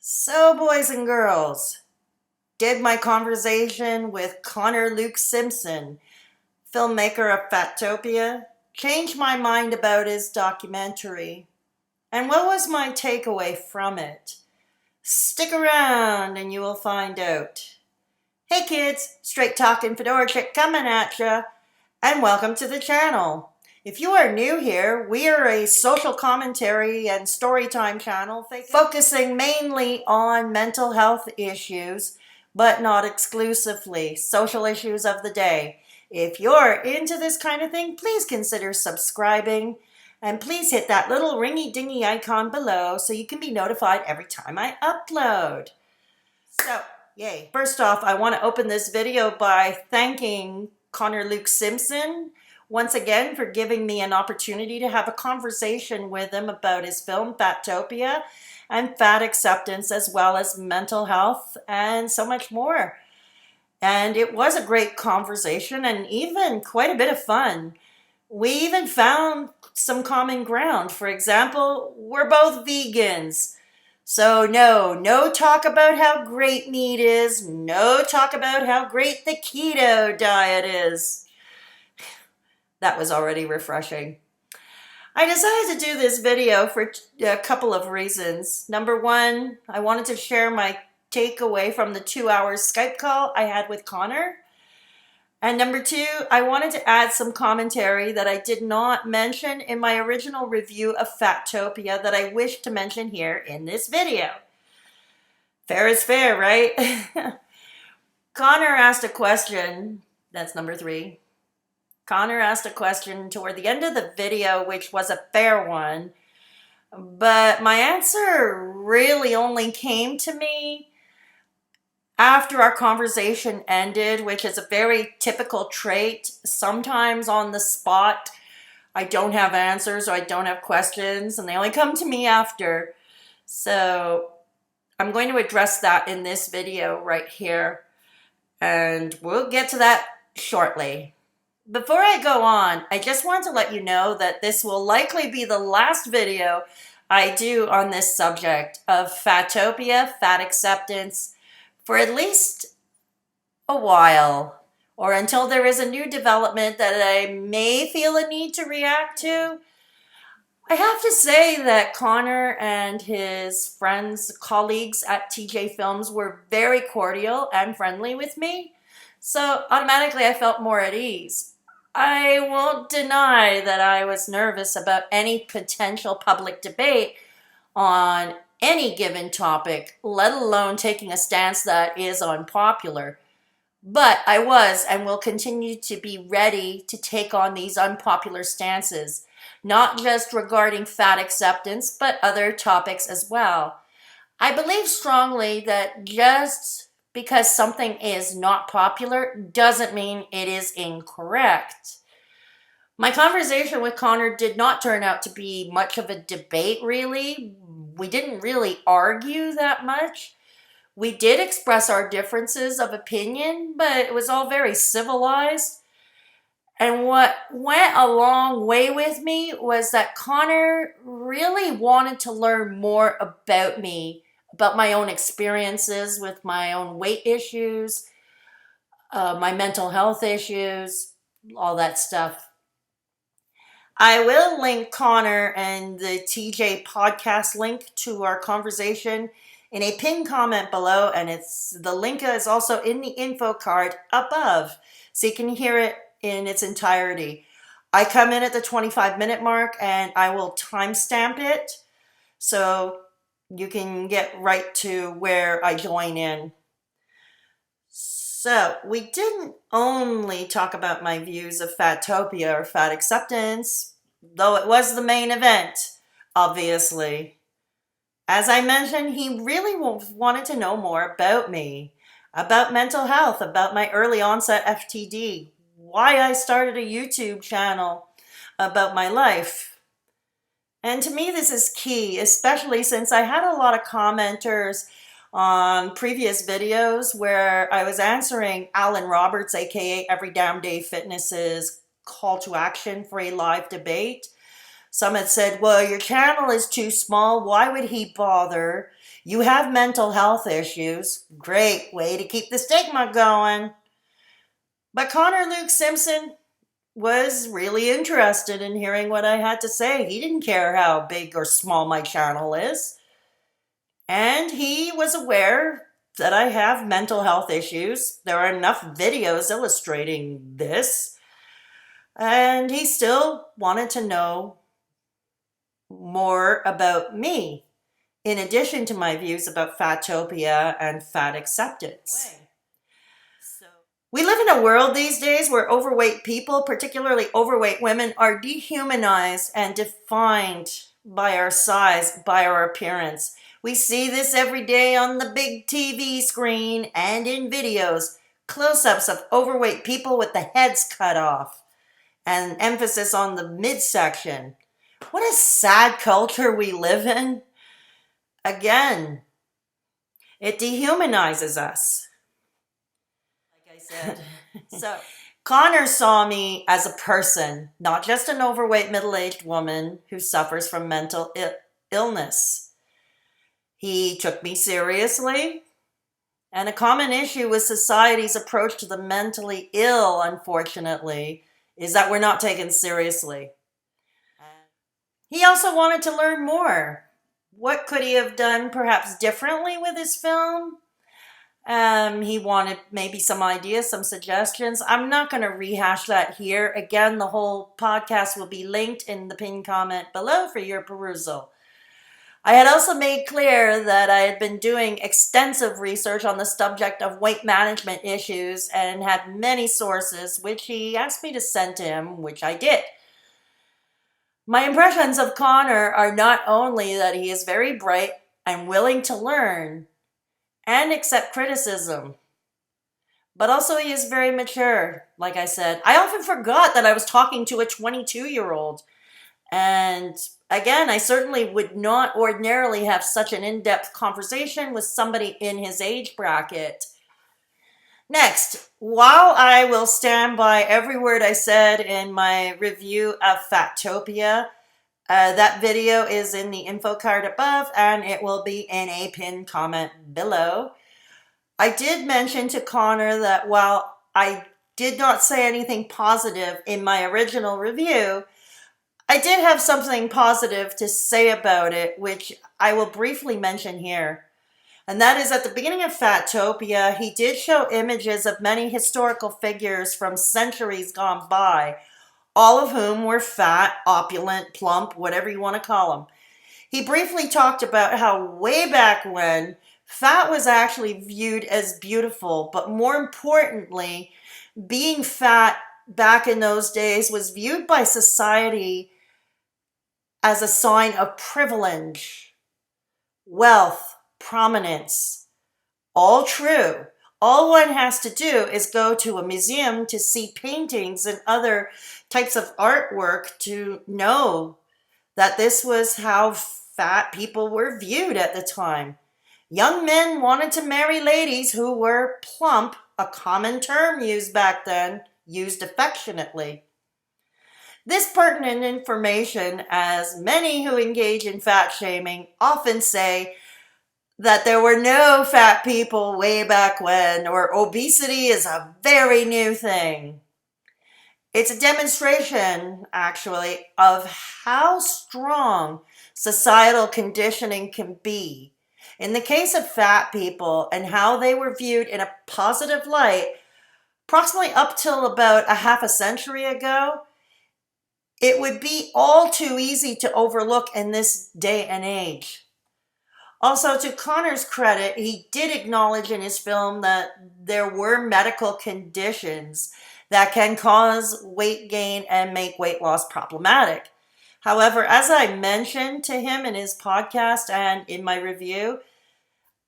So, boys and girls, did my conversation with Connor Luke Simpson, filmmaker of Fat-Topia, change my mind about his documentary? And what was my takeaway from it? Stick around and you will find out. Hey kids, straight talking Fedora Chic coming at ya, and welcome to the channel. If you are new here, we are a social commentary and storytime channel focusing mainly on mental health issues, but not exclusively, social issues of the day. If you're into this kind of thing, please consider subscribing, and please hit that little ringy dingy icon below so you can be notified every time I upload. So, yay. First off, I want to open this video by thanking Connor Luke Simpson once again for giving me an opportunity to have a conversation with him about his film Fat-Topia and fat acceptance, as well as mental health and so much more. And it was a great conversation and even quite a bit of fun. We even found some common ground. For example, we're both vegans. So no talk about how great meat is, no talk about how great the keto diet is. That was already refreshing. I decided to do this video for a couple of reasons. Number one, I wanted to share my takeaway from the 2-hour Skype call I had with Connor. And number two, I wanted to add some commentary that I did not mention in my original review of Fat-Topia that I wish to mention here in this video. Fair is fair, right? Connor asked a question, that's number three. Connor asked a question toward the end of the video, which was a fair one, but my answer really only came to me after our conversation ended, which is a very typical trait. Sometimes on the spot, I don't have answers or I don't have questions, and they only come to me after. So I'm going to address that in this video right here, and we'll get to that shortly. Before I go on, I just want to let you know that this will likely be the last video I do on this subject of Fat-Topia, fat acceptance, for at least a while, or until there is a new development that I may feel a need to react to. I have to say that Connor and his friends, colleagues at TJ Films were very cordial and friendly with me, so automatically I felt more at ease. I won't deny that I was nervous about any potential public debate on any given topic, let alone taking a stance that is unpopular. But I was and will continue to be ready to take on these unpopular stances, not just regarding fat acceptance, but other topics as well. I believe strongly that just because something is not popular doesn't mean it is incorrect. My conversation with Connor did not turn out to be much of a debate, really. We didn't really argue that much. We did express our differences of opinion, but it was all very civilized. And what went a long way with me was that Connor really wanted to learn more about me, about my own experiences with my own weight issues, my mental health issues, all that stuff. I will link Connor and the Teejpodcast link to our conversation in a pinned comment below, and the link is also in the info card above, so you can hear it in its entirety. I come in at the 25-minute mark, and I will timestamp it so you can get right to where I join in. So, we didn't only talk about my views of Fat-Topia or fat acceptance, though it was the main event, obviously. As I mentioned, he really wanted to know more about me, about mental health, about my early onset FTD, why I started a YouTube channel, about my life. And to me, this is key, especially since I had a lot of commenters on previous videos where I was answering Alan Roberts, aka Every Damn Day Fitness's call to action for a live debate. Some had said, well, your channel is too small. Why would he bother? You have mental health issues. Great way to keep the stigma going. But Connor Luke Simpson was really interested in hearing what I had to say. He didn't care how big or small my channel is. And he was aware that I have mental health issues. There are enough videos illustrating this. And he still wanted to know more about me, in addition to my views about fattopia and fat acceptance. We live in a world these days where overweight people, particularly overweight women, are dehumanized and defined by our size, by our appearance. We see this every day on the big TV screen and in videos, close-ups of overweight people with the heads cut off, and emphasis on the midsection. What a sad culture we live in. Again, it dehumanizes us. Like I said. So, Connor saw me as a person, not just an overweight middle-aged woman who suffers from mental illness. He took me seriously, and a common issue with society's approach to the mentally ill, unfortunately, is that we're not taken seriously. He also wanted to learn more. What could he have done perhaps differently with his film? He wanted maybe some ideas, some suggestions. I'm not going to rehash that here. Again, the whole podcast will be linked in the pinned comment below for your perusal. I had also made clear that I had been doing extensive research on the subject of weight management issues and had many sources, which he asked me to send to him, which I did. My impressions of Connor are not only that he is very bright and willing to learn and accept criticism, but also he is very mature, like I said. I often forgot that I was talking to a 22-year-old. And again, I certainly would not ordinarily have such an in-depth conversation with somebody in his age bracket. Next, while I will stand by every word I said in my review of Fat-Topia, that video is in the info card above and it will be in a pinned comment below. I did mention to Connor that while I did not say anything positive in my original review, I did have something positive to say about it, which I will briefly mention here. And that is at the beginning of Fat-Topia, he did show images of many historical figures from centuries gone by, all of whom were fat, opulent, plump, whatever you want to call them. He briefly talked about how way back when, fat was actually viewed as beautiful, but more importantly, being fat back in those days was viewed by society as a sign of privilege, wealth, prominence. All true. All one has to do is go to a museum to see paintings and other types of artwork to know that this was how fat people were viewed at the time. Young men wanted to marry ladies who were plump, a common term used back then, used affectionately. This pertinent information, as many who engage in fat shaming often say that there were no fat people way back when, or obesity is a very new thing. It's a demonstration, actually, of how strong societal conditioning can be. In the case of fat people and how they were viewed in a positive light, approximately up till about a half a century ago, it would be all too easy to overlook in this day and age. Also, to Connor's credit, he did acknowledge in his film that there were medical conditions that can cause weight gain and make weight loss problematic. However, as I mentioned to him in his podcast and in my review,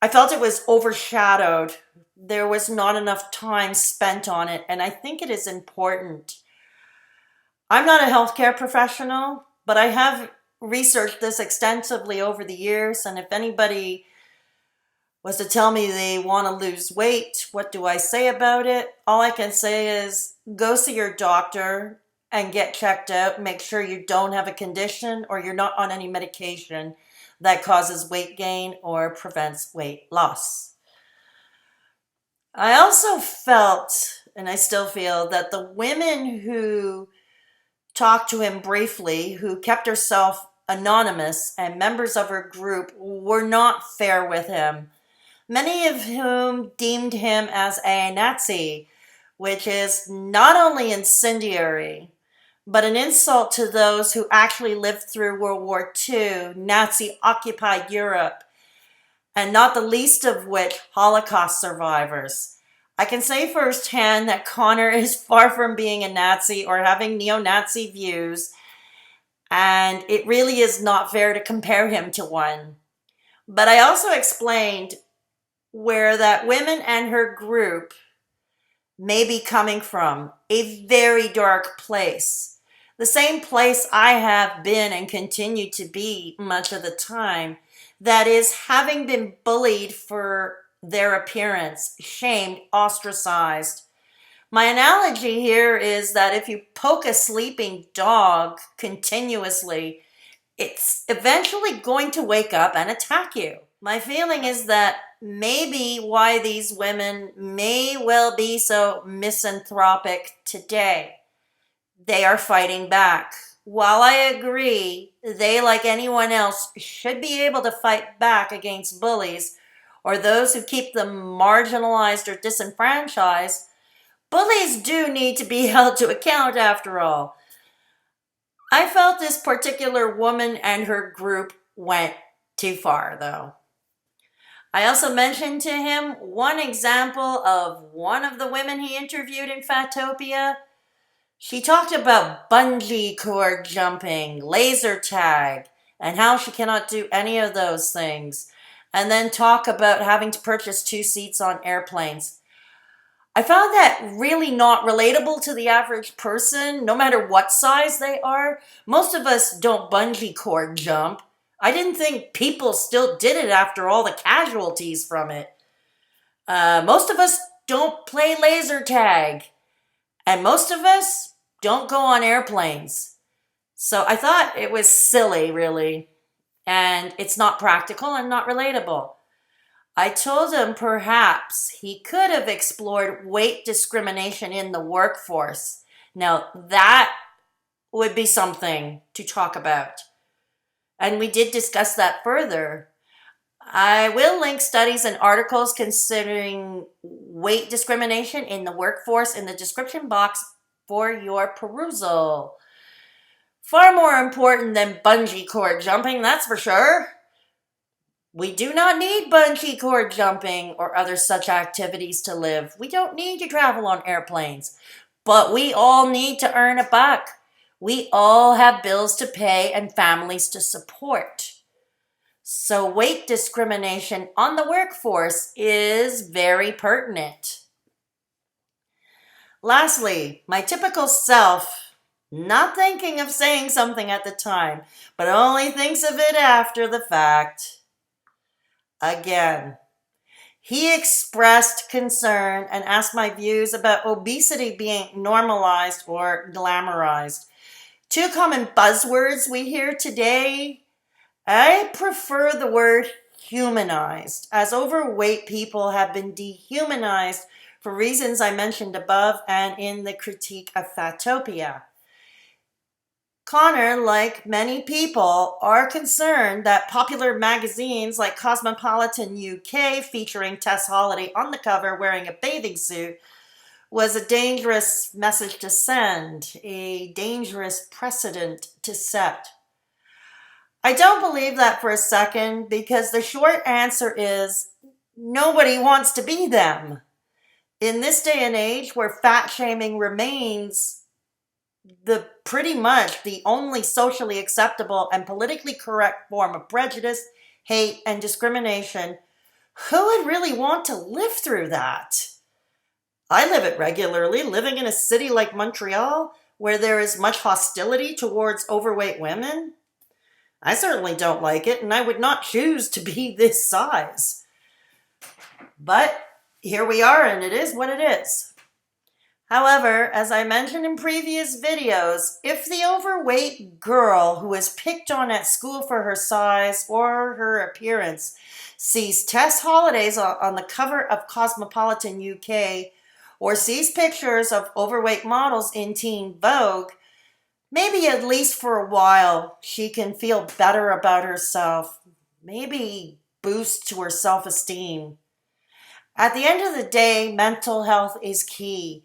I felt it was overshadowed. There was not enough time spent on it, and I think it is important. I'm not a healthcare professional, but I have researched this extensively over the years, and if anybody was to tell me they want to lose weight, what do I say about it? All I can say is go see your doctor and get checked out. Make sure you don't have a condition or you're not on any medication that causes weight gain or prevents weight loss. I also felt, and I still feel, that the women who talked to him briefly, who kept herself anonymous, and members of her group were not fair with him, many of whom deemed him as a Nazi, which is not only incendiary, but an insult to those who actually lived through World War II, Nazi-occupied Europe, and not the least of which Holocaust survivors. I can say firsthand that Connor is far from being a Nazi or having neo-Nazi views, and it really is not fair to compare him to one. But I also explained where that woman and her group may be coming from, a very dark place. The same place I have been and continue to be much of the time. That is, having been bullied for their appearance, shamed, ostracized. My analogy here is that if you poke a sleeping dog continuously, it's eventually going to wake up and attack you. My feeling is that maybe why these women may well be so misanthropic today. They are fighting back. While I agree they, like anyone else, should be able to fight back against bullies or those who keep them marginalized or disenfranchised, bullies do need to be held to account after all. I felt this particular woman and her group went too far, though. I also mentioned to him one example of one of the women he interviewed in Fat-Topia. She talked about bungee cord jumping, laser tag, and how she cannot do any of those things, and then talk about having to purchase 2 seats on airplanes. I found that really not relatable to the average person, no matter what size they are. Most of us don't bungee cord jump. I didn't think people still did it after all the casualties from it. Most of us don't play laser tag. And most of us don't go on airplanes. So I thought it was silly, really. And it's not practical and not relatable. I told him perhaps he could have explored weight discrimination in the workforce. Now, that would be something to talk about. And we did discuss that further. I will link studies and articles considering weight discrimination in the workforce in the description box for your perusal. Far more important than bungee cord jumping, that's for sure. We do not need bungee cord jumping or other such activities to live. We don't need to travel on airplanes. But we all need to earn a buck. We all have bills to pay and families to support. So weight discrimination on the workforce is very pertinent. Lastly, my typical self, not thinking of saying something at the time, but only thinks of it after the fact. Again, he expressed concern and asked my views about obesity being normalized or glamorized. 2 common buzzwords we hear today. I prefer the word humanized, as overweight people have been dehumanized for reasons I mentioned above and in the critique of Fat-Topia. Connor, like many people, are concerned that popular magazines like Cosmopolitan UK, featuring Tess Holliday on the cover wearing a bathing suit, was a dangerous message to send, a dangerous precedent to set. I don't believe that for a second, because the short answer is nobody wants to be them. In this day and age where fat shaming remains pretty much the only socially acceptable and politically correct form of prejudice, hate, and discrimination, who would really want to live through that? I live it regularly, living in a city like Montreal, where there is much hostility towards overweight women. I certainly don't like it, and I would not choose to be this size. But here we are, and it is what it is. However, as I mentioned in previous videos, if the overweight girl who is picked on at school for her size or her appearance sees Tess Hollidays on the cover of Cosmopolitan UK or sees pictures of overweight models in Teen Vogue, maybe at least for a while she can feel better about herself, maybe boost to her self-esteem. At the end of the day, mental health is key.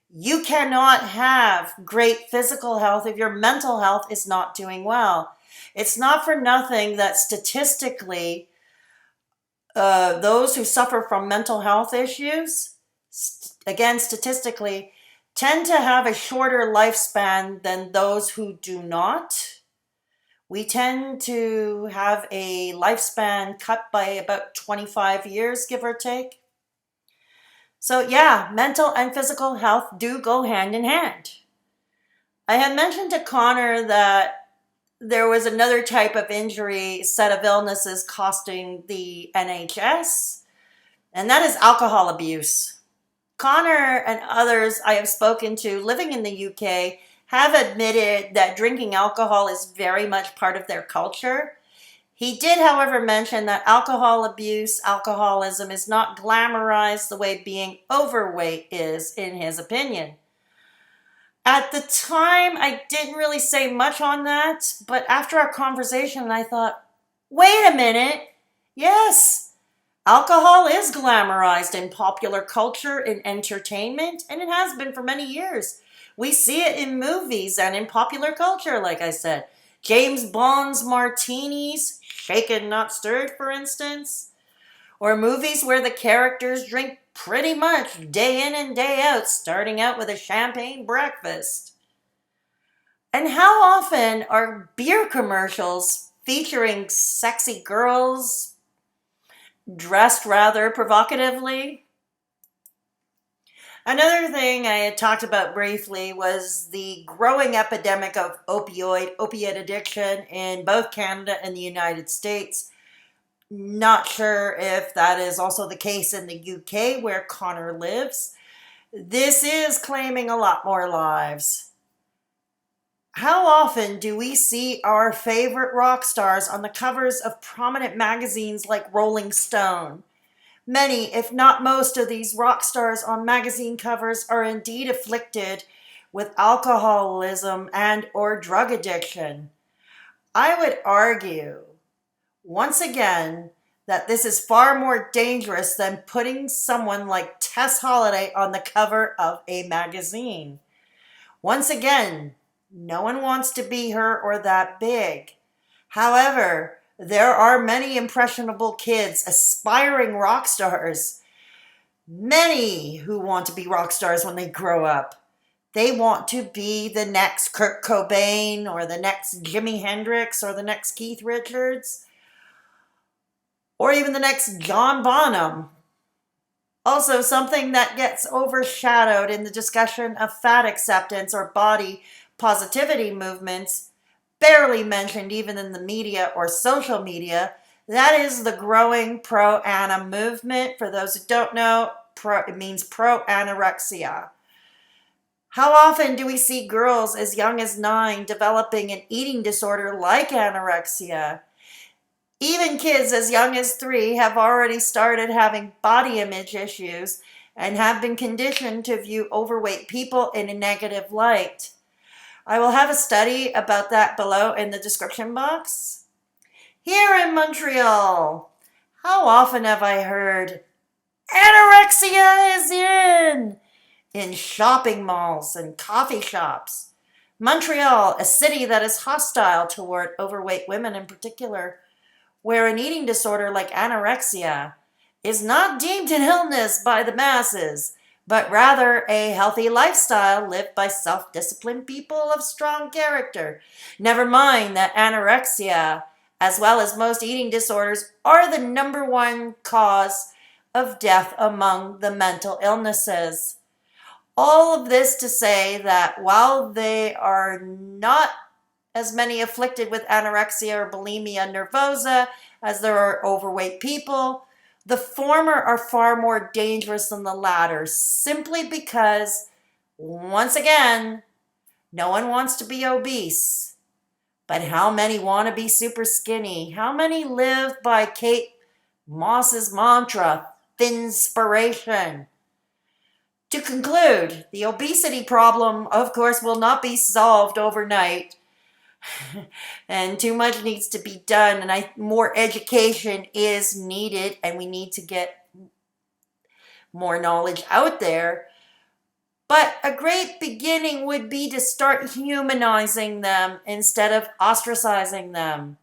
You cannot have great physical health if your mental health is not doing well. It's not for nothing that statistically, those who suffer from mental health issues, again, statistically, tend to have a shorter lifespan than those who do not. We tend to have a lifespan cut by about 25 years, give or take. So yeah, mental and physical health do go hand in hand. I had mentioned to Connor that there was another type of injury, set of illnesses costing the NHS, and that is alcohol abuse. Connor and others I have spoken to living in the UK have admitted that drinking alcohol is very much part of their culture. He did, however, mention that alcohol abuse, alcoholism is not glamorized the way being overweight is, in his opinion. At the time, I didn't really say much on that, but after our conversation, I thought, wait a minute. Yes, alcohol is glamorized in popular culture, in entertainment, and it has been for many years. We see it in movies and in popular culture, like I said. James Bond's martinis, shaken not stirred, for instance. Or movies where the characters drink pretty much day in and day out, starting out with a champagne breakfast. And how often are beer commercials featuring sexy girls dressed rather provocatively? Another thing I had talked about briefly was the growing epidemic of opiate addiction in both Canada and the United States. Not sure if that is also the case in the UK where Connor lives. This is claiming a lot more lives. How often do we see our favorite rock stars on the covers of prominent magazines like Rolling Stone? Many, if not most, of these rock stars on magazine covers are indeed afflicted with alcoholism and or drug addiction. I would argue, once again, that this is far more dangerous than putting someone like Tess Holliday on the cover of a magazine. Once again, no one wants to be her or that big. However, there are many impressionable kids, aspiring rock stars. Many who want to be rock stars when they grow up. They want to be the next Kurt Cobain or the next Jimi Hendrix or the next Keith Richards or even the next John Bonham. Also, something that gets overshadowed in the discussion of fat acceptance or body positivity movements, barely mentioned even in the media or social media, that is the growing pro-ana movement. For those who don't know, it means pro-anorexia. How often do we see girls as young as 9 developing an eating disorder like anorexia? Even kids as young as 3 have already started having body image issues and have been conditioned to view overweight people in a negative light. I will have a study about that below in the description box. Here in Montreal, how often have I heard, anorexia is in shopping malls and coffee shops. Montreal, a city that is hostile toward overweight women in particular, where an eating disorder like anorexia is not deemed an illness by the masses, but rather a healthy lifestyle lived by self-disciplined people of strong character. Never mind that anorexia, as well as most eating disorders, are the number one cause of death among the mental illnesses. All of this to say that while they are not as many afflicted with anorexia or bulimia nervosa as there are overweight people, the former are far more dangerous than the latter, simply because Once again, no one wants to be obese. But how many want to be super skinny? How many live by Kate Moss's mantra, Thinspiration? To conclude, the obesity problem, of course, will not be solved overnight. And too much needs to be done, and more education is needed, and we need to get more knowledge out there. But a great beginning would be to start humanizing them instead of ostracizing them.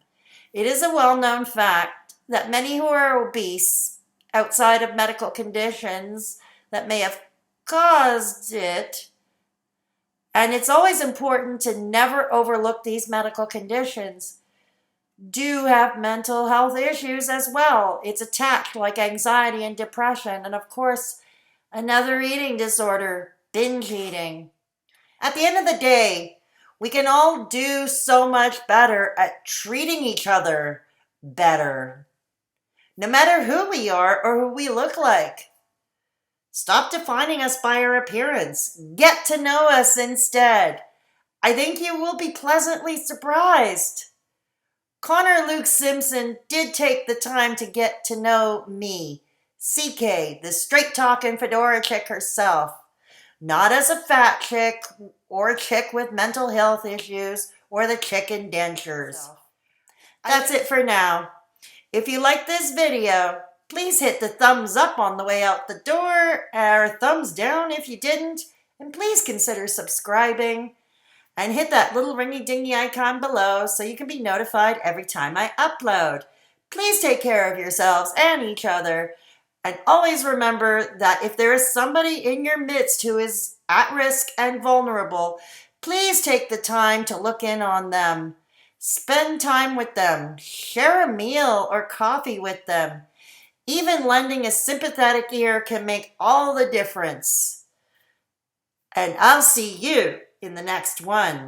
It is a well-known fact that many who are obese, outside of medical conditions that may have caused it, and it's always important to never overlook these medical conditions, do have mental health issues as well. It's attached like anxiety and depression, and of course, another eating disorder, binge eating. At the end of the day, we can all do so much better at treating each other better, no matter who we are or who we look like. Stop defining us by our appearance. Get to know us instead. I think you will be pleasantly surprised. Connor Luke Simpson did take the time to get to know me, CK, the straight-talking Fedora chick herself. Not as a fat chick or a chick with mental health issues or the chick in dentures. That's it for now. If you like this video, please hit the thumbs up on the way out the door, or thumbs down if you didn't, and please consider subscribing. And hit that little ringy-dingy icon below so you can be notified every time I upload. Please take care of yourselves and each other. And always remember that if there is somebody in your midst who is at risk and vulnerable, please take the time to look in on them. Spend time with them. Share a meal or coffee with them. Even lending a sympathetic ear can make all the difference. And I'll see you in the next one.